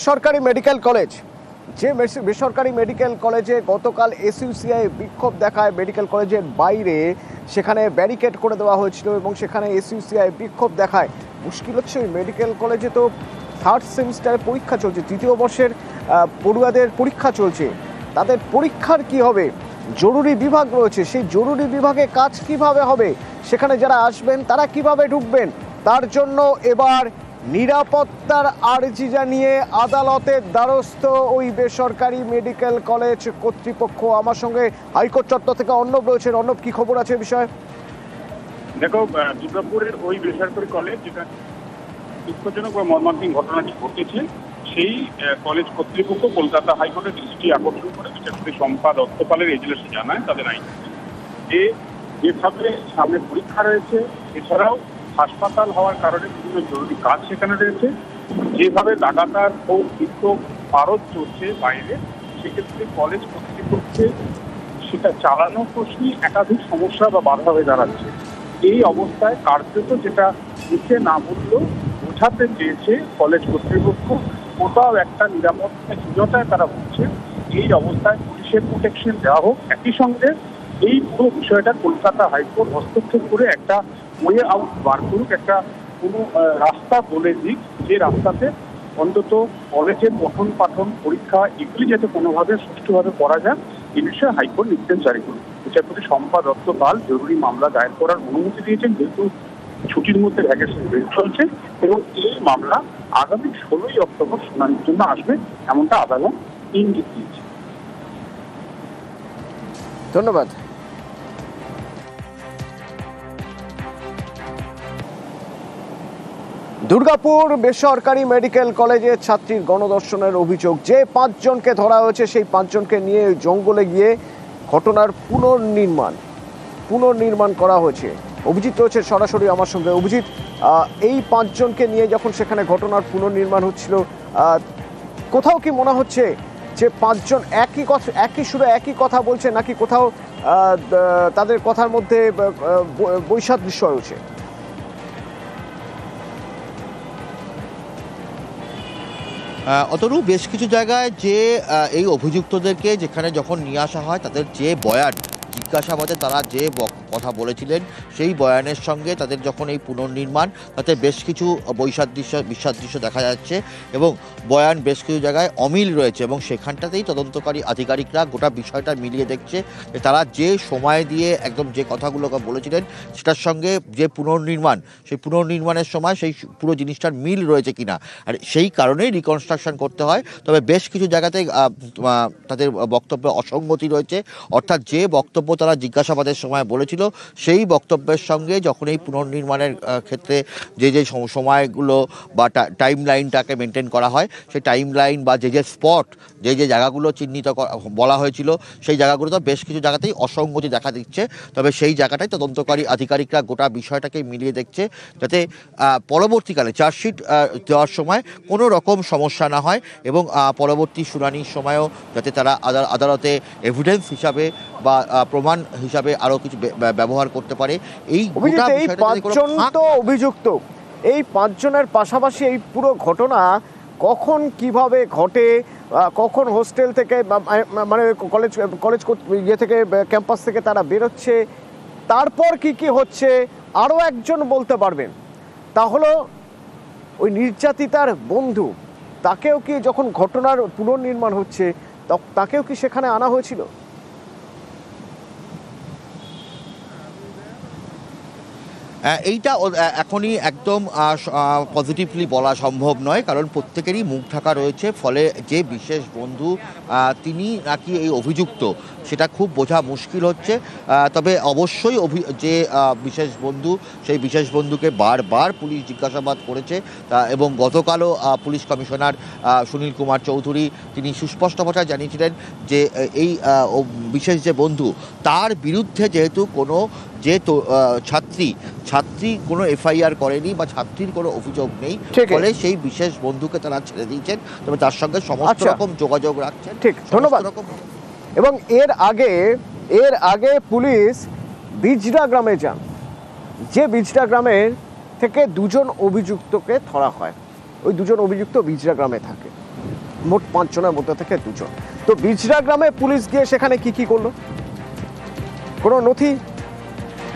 সরকারি medical college, যে বেসরকারি মেডিকেল কলেজে গতকাল এসইউসিআই বিক্ষোভ দেখায় মেডিকেল কলেজের বাইরে, সেখানে ব্যারিকেড করে দেওয়া হয়েছিল এবং সেখানে এসইউসিআই বিক্ষোভ দেখায়। মুশকিল হচ্ছে ওই মেডিকেল কলেজে তো থার্ড সেমিস্টারের পরীক্ষা চলছে, তৃতীয় বর্ষের পড়ুয়াদের পরীক্ষা চলছে। তাদের পরীক্ষার কি হবে? জরুরি বিভাগ রয়েছে, সেই জরুরি বিভাগে কাজ কিভাবে হবে? সেখানে যারা আসবেন তারা কিভাবে ঢুকবেন? তার জন্য এবার নিরাপত্তার আর্জি জানিয়ে আদালতের দ্বারস্থ ওই বেসরকারি মেডিকেল কলেজ কর্তৃপক্ষ। আমার সঙ্গে হাইকোর্ট চত্বর থেকে অর্ণব রয়েছেন। অর্ণব, কি খবর আছে বিষয়ে? দেখো, দুর্গাপুরের ওই বেসরকারি কলেজ যেটা দুঃখজনক বা মর্মান্তিক ঘটনাটি ঘটেছে, সেই কলেজ কর্তৃপক্ষ কলকাতা হাইকোর্টের দৃষ্টি আকর্ষণ করে বিচারপতি শম্পা দত্তপালের এজলাসে জানায় তাদের আইন যে যেভাবে সামনে পরীক্ষা রয়েছে, এছাড়াও হাসপাতাল হওয়ার কারণে বিভিন্ন জরুরি কাজ সেখানে রয়েছে, যেভাবে লাগাতার ও বিক্ষোভ পারদ চলছে বাইরে, সেক্ষেত্রে কলেজ কর্তৃপক্ষে সেটা চালানো প্রশ্নই একাধিক সমস্যা বা বাধা হয়ে দাঁড়াচ্ছে। এই অবস্থায় কার্যত যেটা মুখে না বললেও বোঝাতে চেয়েছে কলেজ কর্তৃপক্ষ, কোথাও একটা নিরাপত্তাহীনতায় তারা বলছে। এই অবস্থায় পুলিশের প্রোটেকশন দেওয়া হোক, একই সঙ্গে এই পুরো বিষয়টা কলকাতা হাইকোর্ট হস্তক্ষেপ করে একটা ওয়ে আউট বার করুক, একটা কোনো রাস্তা বলে দিক, যে রাস্তাতে অন্তত কলেজের পঠন পাঠন পরীক্ষা এগুলি যাতে কোনোভাবে সুষ্ঠুভাবে করা যায়, এই বিষয়ে হাইকোর্ট নির্দেশ জারি করুন। বিচারপতি শম্পা দত্তপাল জরুরি মামলা দায়ের করার অনুমতি দিয়েছেন, যেহেতু ছুটির মধ্যে ভ্যাকেশন ব্রেক চলছে, এবং এই মামলা আগামী 16ই অক্টোবর শুনানির জন্য আসবে, এমনটা আদালত ইঙ্গিত দিয়েছে। ধন্যবাদ। দুর্গাপুর বেসরকারি মেডিকেল কলেজের ছাত্রীর গণধর্ষণের অভিযোগ, যে 5 জনকে ধরা হয়েছে সেই 5 জনকে নিয়ে জঙ্গলে গিয়ে ঘটনার পুনর্নির্মাণ করা হয়েছে। অভিজিৎ রয়েছে সরাসরি আমার সঙ্গে। অভিজিৎ, এই 5 জনকে নিয়ে যখন সেখানে ঘটনার পুনর্নির্মাণ হচ্ছিল, কোথাও কি মনে হচ্ছে যে 5 জন একই কথা বলছে, নাকি কোথাও তাদের কথার মধ্যে বৈসাদৃশ্য রয়েছে? অতরু, বেশ কিছু জায়গায় যে এই অভিযুক্তদেরকে যেখানে যখন নিয়ে আসা হয়, তাদের যে বয়ান, জিজ্ঞাসাবাদে তারা যে কথা বলেছিলেন, সেই বয়ানের সঙ্গে তাদের যখন এই পুনর্নির্মাণ, তাতে বেশ কিছু বিসাদৃশ্য দেখা যাচ্ছে এবং বয়ান বেশ কিছু জায়গায় অমিল রয়েছে, এবং সেখানটাতেই তদন্তকারী আধিকারিকরা গোটা বিষয়টা মিলিয়ে দেখছে যে তারা যে সময় দিয়ে একদম যে কথাগুলো বলেছিলেন সেটার সঙ্গে যে পুনর্নির্মাণ, সেই পুনর্নির্মাণের সময় সেই পুরো জিনিসটার মিল রয়েছে কিনা, আর সেই কারণেই রিকনস্ট্রাকশন করতে হয়। তবে বেশ কিছু জায়গাতে তাদের বক্তব্যে অসঙ্গতি রয়েছে, অর্থাৎ যে বক্তব্য তারা জিজ্ঞাসাবাদের সময় বলেছিল, সেই বক্তব্যের সঙ্গে যখন এই পুনর্নির্মাণের ক্ষেত্রে যে সময়গুলো বা টাইম লাইনটাকে মেনটেন করা হয়, সেই টাইম লাইন বা যে স্পট, যে জায়গাগুলো চিহ্নিত বলা হয়েছিল, সেই জায়গাগুলোতে বেশ কিছু জায়গাতেই অসঙ্গতি দেখা দিচ্ছে। তবে সেই জায়গাটাই তদন্তকারী আধিকারিকরা গোটা বিষয়টাকে মিলিয়ে দেখছে, যাতে পরবর্তীকালে চার্জশিট দেওয়ার সময় কোনো রকম সমস্যা না হয়, এবং পরবর্তী শুনানির সময়ও যাতে তারা আদালতে এভিডেন্স হিসাবে বা প্রমাণ হিসাবে আরো কিছু ব্যবহার করতে পারে। এই 5 জন তো অভিযুক্ত, এই 5 জনের পাশাপাশি এই পুরো ঘটনা কখন কিভাবে ঘটে, কখন হোস্টেল থেকে মানে কলেজ থেকে ক্যাম্পাস থেকে তারা বেরোচ্ছে, তারপর কি হচ্ছে, আরও একজন বলতে পারবেন। তা হলো ওই নির্যাতিতার বন্ধু, তাকেও কি যখন ঘটনার পুনর্নির্মাণ হচ্ছে তাকেও কি সেখানে আনা হয়েছিল? এইটা এখনই একদম পজিটিভলি বলা সম্ভব নয়, কারণ প্রত্যেকেরই মুখ ঢাকা রয়েছে। ফলে যে বিশেষ বন্ধু তিনি নাকি এই অভিযুক্ত, সেটা খুব বোঝা মুশকিল হচ্ছে। তবে অবশ্যই যে বিশেষ বন্ধু, সেই বিশেষ বন্ধুকে বারবার পুলিশ জিজ্ঞাসাবাদ করেছে, এবং গতকালও পুলিশ কমিশনার সুনীল কুমার চৌধুরী তিনি সুস্পষ্ট ভাষায় জানিয়েছিলেন যে এই বিশেষ যে বন্ধু, তার বিরুদ্ধে যেহেতু কোনো ছাত্রী কোনো এফআইআর করেনি বা ছাত্রীর কোনো অভিযোগ নেই, ফলে সেই বিশেষ বন্ধুকে তারা ছেড়ে দিয়েছেন, তবে তার সঙ্গে সমস্ত রকম যোগাযোগ রাখছেন। ঠিক, ধন্যবাদ। এবং এর আগে পুলিশ বিজরা গ্রামে যান, যে বিজরা গ্রামের থেকে 2 জন অভিযুক্তকে ধরা হয়। ওই 2 জন অভিযুক্ত বিজরা গ্রামে থাকে। মোট 5 জনের মধ্যে থেকে 2 জন। তো বিজরা গ্রামে পুলিশ গিয়ে সেখানে কি করলো? কোনো নথি,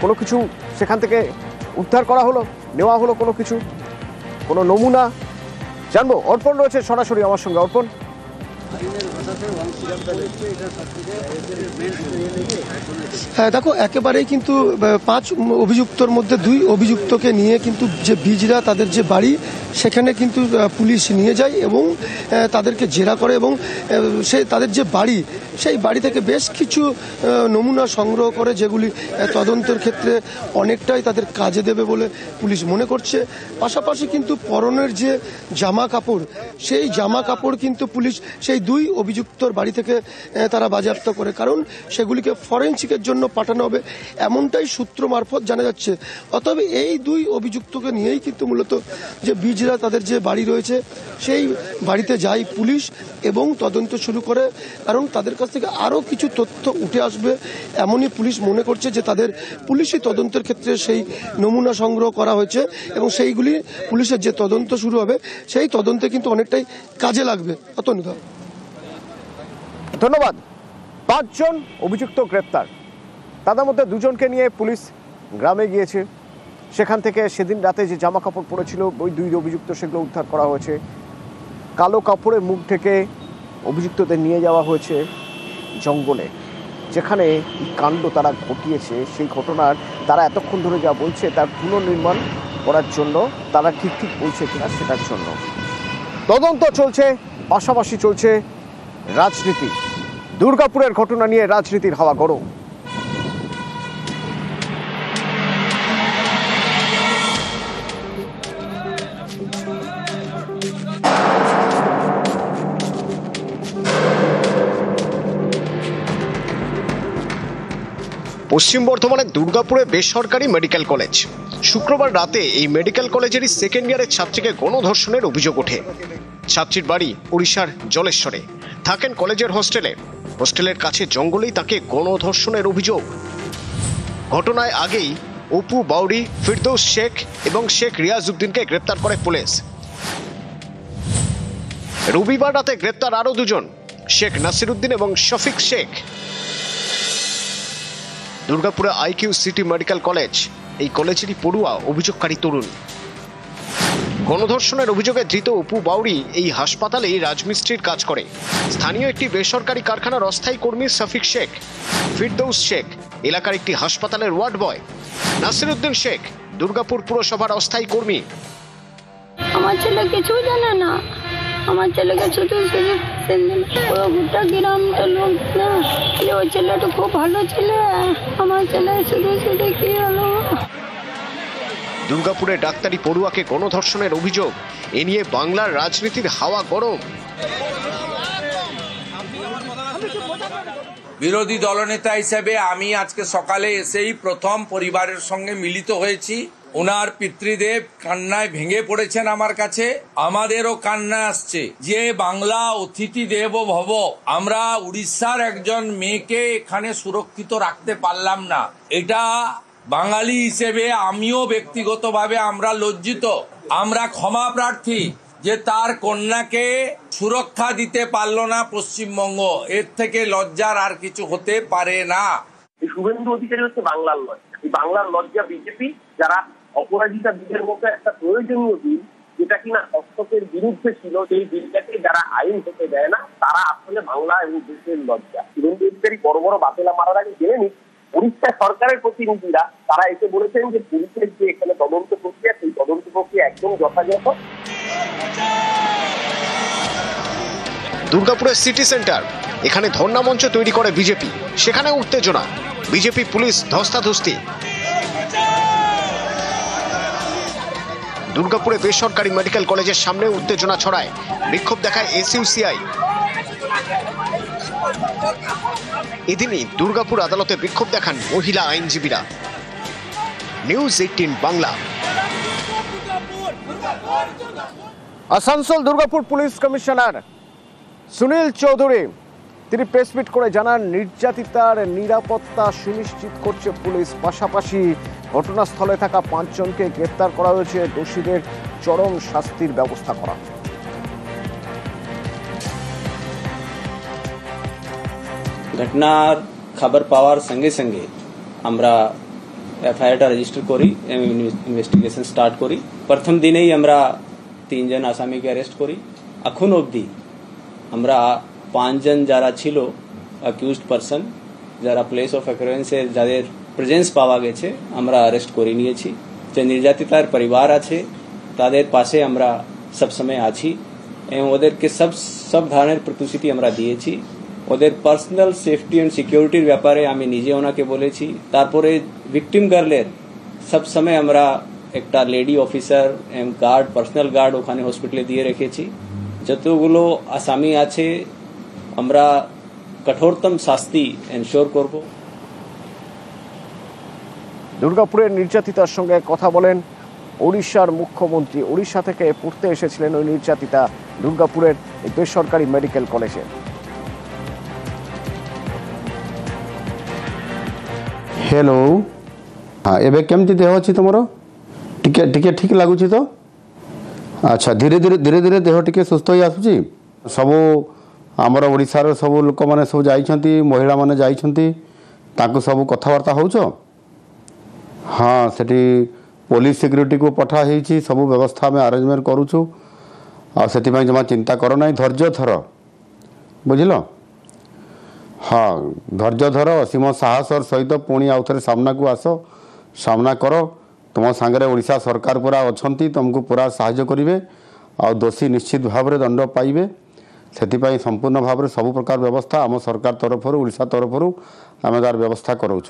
কোনো কিছু সেখান থেকে উদ্ধার করা হলো, নেওয়া হলো কোনো কিছু, কোনো নমুনা? জানবো। অর্পণ রয়েছে সরাসরি আমার সঙ্গে। অর্পণ, হ্যাঁ দেখো, একেবারেই কিন্তু 5 অভিযুক্তর মধ্যে 2 অভিযুক্তকে নিয়ে কিন্তু যে বিজরা তাদের যে বাড়ি সেখানে কিন্তু পুলিশ নিয়ে যায় এবং তাদেরকে জেরা করে এবং তাদের যে বাড়ি সেই বাড়ি থেকে বেশ কিছু নমুনা সংগ্রহ করে, যেগুলি তদন্তের ক্ষেত্রে অনেকটাই তাদের কাজে দেবে বলে পুলিশ মনে করছে। পাশাপাশি কিন্তু পরনের যে জামা কাপড়, সেই জামা কাপড় কিন্তু পুলিশ সেই 2 অভিযুক্তর বাড়ি থেকে তারা বাজেয়াপ্ত করে, কারণ সেগুলিকে ফরেনসিকের জন্য পাঠানো হবে, এমনটাই সূত্র মারফত জানা যাচ্ছে। অতএব এই 2 অভিযুক্তকে নিয়েই কিন্তু মূলত যে বিজরা তাদের যে বাড়ি রয়েছে সেই বাড়িতে যায় পুলিশ এবং তদন্ত শুরু করে, কারণ তাদের কাছ থেকে আরও কিছু তথ্য উঠে আসবে এমনই পুলিশ মনে করছে, যে তাদের পুলিশি তদন্তের ক্ষেত্রে সেই নমুনা সংগ্রহ করা হয়েছে এবং সেইগুলি পুলিশের যে তদন্ত শুরু হবে সেই তদন্তে কিন্তু অনেকটাই কাজে লাগবে। অতনুদা, ধন্যবাদ। 5 জন অভিযুক্ত গ্রেপ্তার, তাদের মধ্যে 2 জনকে নিয়ে পুলিশ গ্রামে গিয়েছে। সেখান থেকে সেদিন রাতে যে জামা কাপড় পরেছিল ওই 2 অভিযুক্ত, সেগুলো উদ্ধার করা হয়েছে। কালো কাপড়ে মুখ ঢেকে অভিযুক্তদের নিয়ে যাওয়া হয়েছে জঙ্গলে, যেখানে এই কাণ্ড তারা ঘটিয়েছে। সেই ঘটনার তারা এতক্ষণ ধরে যা বলছে তার পুনর্নির্মাণ করার জন্য, তারা ঠিক বলছে কিনা সেটার জন্য তদন্ত চলছে। পাশাপাশি চলছে রাজনীতি। দুর্গাপুরের ঘটনা নিয়ে রাজনীতির হাওয়া গরম। পশ্চিম বর্ধমানের দুর্গাপুরে বেসরকারি মেডিকেল কলেজ। শুক্রবার রাতে এই মেডিকেল কলেজেরই সেকেন্ড ইয়ারের ছাত্রীকে গণধর্ষণের অভিযোগ ওঠে। ছাত্রীর বাড়ি উড়িষ্যার জলেশ্বরে, থাকেন কলেজের হোস্টেলে। হোস্টেলের কাছে জঙ্গলেই তাকে গণধর্ষণের অভিযোগ। ঘটনায় আগেই অপু বাউরি, ফিরদৌস শেখ এবং শেখ রিয়াজউদ্দিনকে গ্রেপ্তার করে পুলিশ। রবিবার রাতে গ্রেপ্তার আরও 2 জন, শেখ নাসিরউদ্দিন এবং শফিক শেখ। দুর্গাপুরে আইকিউ সিটি মেডিকেল কলেজ, এই কলেজেরই পড়ুয়া অভিযোগকারী তরুণ। গণধর্ষণের অভিযোগে ধৃত অপু বাউরি এই হাসপাতালেই রাজমিস্ত্রির কাজ করে। স্থানীয় একটি বেসরকারি কারখানার অস্থায়ী কর্মী শফিক শেখ, ফিরদৌস শেখ এলাকার একটি হাসপাতালের ওয়ার্ড বয়, নাসিরউদ্দিন শেখ দুর্গাপুর পুরসভার অস্থায়ী কর্মী। আমার ছেলে কিছু জানে না, আমার ছেলেকে শুধু পুরো গোটা গ্রামটা লোক না, ওই ছেলেটা খুব ভালো ছেলে, আমার ছেলে শুধু কি হলো। দুর্গাপুরে ডাক্তারি পড়ুয়াকে গণধর্ষণের অভিযোগ, এ নিয়ে বাংলার রাজনীতির হাওয়া গরম। বিরোধী দলনেতা হিসেবে আমি আজকে সকালে এসেই প্রথম পরিবারের সঙ্গে মিলিত হয়েছি। ওনার পিতৃদেব কান্নায় ভেঙে পড়েছেন আমার কাছে, আমাদেরও কান্না আসছে যে বাংলা অতিথি দেব ভব, আমরা উড়িষ্যার একজন মেয়েকে এখানে সুরক্ষিত রাখতে পারলাম না। এটা বাঙালি হিসেবে আমিও ব্যক্তিগতভাবে আমরা লজ্জিত, আমরা ক্ষমা প্রার্থী যে তার কন্যাকে সুরক্ষা দিতে পারল না পশ্চিমবঙ্গ। এর থেকে লজ্জার আর কিছু হতে পারে না। শুভেন্দু অধিকারী হচ্ছে বাংলার লজ্জা। এই বাংলার লজ্জা বিজেপি, যারা অপরাজিতা বিলের মতো একটা প্রয়োজনীয় বিল, যেটা কিনা হস্তক্ষেপের বিরুদ্ধে ছিল, সেই বিলটাকে যারা আইন হতে দেয় না, তারা আসলে বাংলা এবং দেশের লজ্জা। শুভেন্দু অধিকারী বড় বড় বাতিলা মারার আগে জেনে নিক, উড়িষ্যা সরকারের প্রতিনিধিরা তারা এসে বলেছেন যে পুলিশের যে এখানে তদন্ত প্রক্রিয়া, সেই তদন্ত প্রক্রিয়া একদম যথাযথ। দুর্গাপুরের সিটি সেন্টার, এখানে ধর্ণা মঞ্চ তৈরি করে বিজেপি, সেখানে উত্তেজনা, বিজেপি পুলিশ ধস্তাধস্তি। দুর্গাপুরে বেসরকারি মেডিকেল কলেজের সামনে উত্তেজনা ছড়ায়, বিক্ষোভ দেখায় এসইউসিআই। এদিনই দুর্গাপুর আদালতে বিক্ষোভ দেখান মহিলা আইনজীবীরা। News 18 Bangla. Asansol Durgapur police commissioner Sunil Chowdhury তিনি প্রেস মিট করে জানান, নির্যাতিতার নিরাপত্তা সুনিশ্চিত করছে পুলিশ। পাশাপাশি ঘটনাস্থলে থাকা 5 জনকে গ্রেপ্তার করা হয়েছে, দোষীদের চরম শাস্তির ব্যবস্থা করা। ঘটনার খবর পাওয়ার সঙ্গে সঙ্গে আমরা এফআইআরটা রেজিস্টার করি এবং ইনভেস্টিগেশন স্টার্ট করি। প্রথম দিনেই আমরা 3 জন আসামিকে অ্যারেস্ট করি। এখন অবধি আমরা 5 জন যারা ছিল অ্যাকিউজড পারসন, যারা প্লেস অফ অ্যাকুরেন্সে যাদের প্রেজেন্স পাওয়া গেছে আমরা অ্যারেস্ট করে নিয়েছি। যে নির্যাতিতার পরিবার আছে তাদের পাশে আমরা সবসময় আছি এবং ওদেরকে সব ধরনের প্রতিশ্রুতি আমরা দিয়েছি। ওদের পার্সোনাল সেফটি অ্যান্ড সিকিউরিটির ব্যাপারে আমি নিজে ওনাকে বলেছি। তারপরে ভিকটিম গার্লের সবসময় আমরা একটা লেডি অফিসার এবং গার্ড, পার্সোনাল গার্ড ওখানে হসপিটালে দিয়ে রেখেছি। যতগুলো আসামি আছে আমরা কঠোরতম শাস্তি এনশোর করব। দুর্গাপুরের নির্যাতিতার সঙ্গে কথা বলেন ওড়িশার মুখ্যমন্ত্রী। ওড়িশা থেকে পড়তে এসেছিলেন ওই নির্যাতিতা দুর্গাপুরের বেসরকারি মেডিকেল কলেজে। हेलो हाँ एबे केमती देह अच्छी तुम टिके टिके ठीक लगुच तो अच्छा धीरे धीरे धीरे धीरे देह टिके सुस्थ हो आसुची सबू आमर ओडिशार सब लोक मैंने सब जाइछंती महिला माने जाइछंती ताकू सब कथबार्ता होउछ हाँ सेठी पुलिस सिक्यूरीटी को पठा हेछि सब व्यवस्था में अरेंजमेंट करूछु आ सेति में जमा चिंता करो नहीं धैर्य धर बुझिल हाँ धैर्य धर असीम साहस और सहित पुणी आउ थे सामना को आस सामना कर तुम सांगे ओडिशा सरकार पूरा अच्छी तुमको पूरा साहाय्य करेंगे आ दोषी निश्चित भाव में दंड पाइबे से संपूर्ण भाव में सब प्रकार व्यवस्था आम सरकार तरफ ओडिशा तरफ आम तार व्यवस्था कराऊँ।